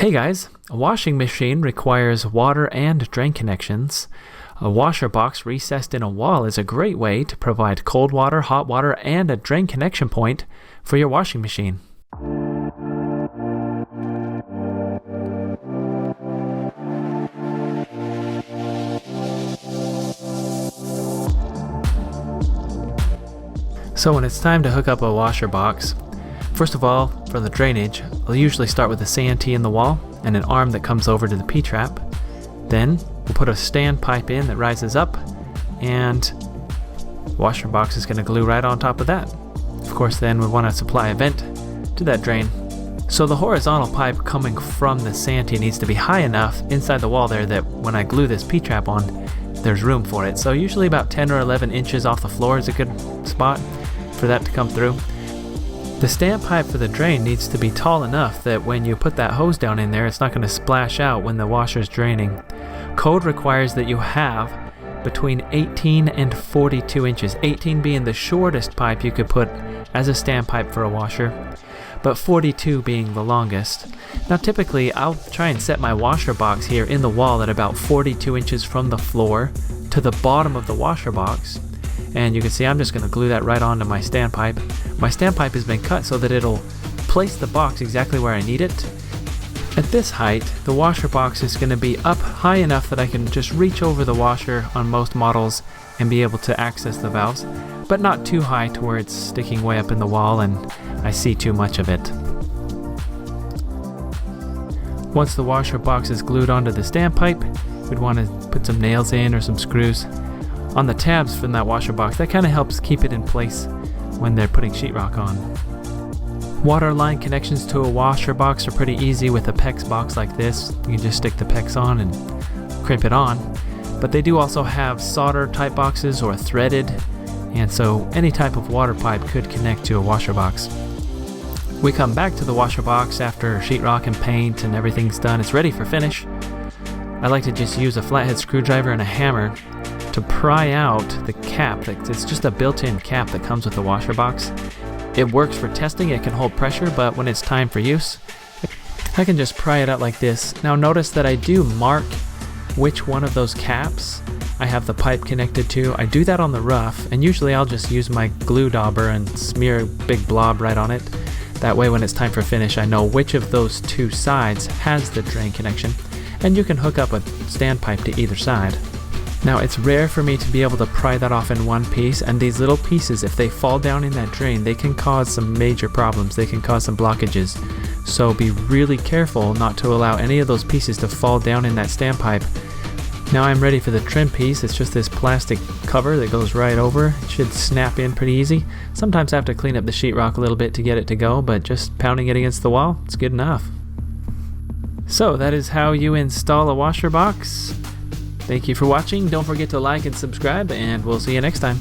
Hey guys, a washing machine requires water and drain connections. A washer box recessed in a wall is a great way to provide cold water, hot water, and a drain connection point for your washing machine. So when it's time to hook up a washer box, first of all, for the drainage, I'll usually start with a santee in the wall and an arm that comes over to the P-trap. Then we'll put a standpipe in that rises up, and the washer box is going to glue right on top of that. Of course, then we want to supply a vent to that drain. So the horizontal pipe coming from the santee needs to be high enough inside the wall there that when I glue this P-trap on, there's room for it. So usually about 10 or 11 inches off the floor is a good spot for that to come through. The standpipe for the drain needs to be tall enough that when you put that hose down in there, it's not going to splash out when the washer's draining. Code requires that you have between 18 and 42 inches, 18 being the shortest pipe you could put as a standpipe for a washer, but 42 being the longest. Now typically I'll try and set my washer box here in the wall at about 42 inches from the floor to the bottom of the washer box. And you can see I'm just going to glue that right onto my standpipe. My standpipe has been cut so that it'll place the box exactly where I need it. At this height, the washer box is going to be up high enough that I can just reach over the washer on most models and be able to access the valves, but not too high to where it's sticking way up in the wall and I see too much of it. Once the washer box is glued onto the standpipe, we'd want to put some nails in or some screws on the tabs from that washer box. That kind of helps keep it in place when they're putting sheetrock on. Water line connections to a washer box are pretty easy with a PEX box like this. You can just stick the PEX on and crimp it on. But they do also have solder type boxes or threaded, and so any type of water pipe could connect to a washer box. We come back to the washer box after sheetrock and paint and everything's done. It's ready for finish. I like to just use a flathead screwdriver and a hammer to pry out the cap. It's just a built-in cap that comes with the washer box. It works for testing, it can hold pressure, but when it's time for use, I can just pry it out like this. Now notice that I do mark which one of those caps I have the pipe connected to. I do that on the rough, and usually I'll just use my glue dauber and smear a big blob right on it. That way when it's time for finish, I know which of those two sides has the drain connection, and you can hook up a standpipe to either side. Now it's rare for me to be able to pry that off in one piece, and these little pieces, if they fall down in that drain, they can cause some major problems. They can cause some blockages. So be really careful not to allow any of those pieces to fall down in that standpipe. Now I'm ready for the trim piece. It's just this plastic cover that goes right over. It should snap in pretty easy. Sometimes I have to clean up the sheetrock a little bit to get it to go, but just pounding it against the wall, it's good enough. So that is how you install a washer box. Thank you for watching. Don't forget to like and subscribe, and we'll see you next time.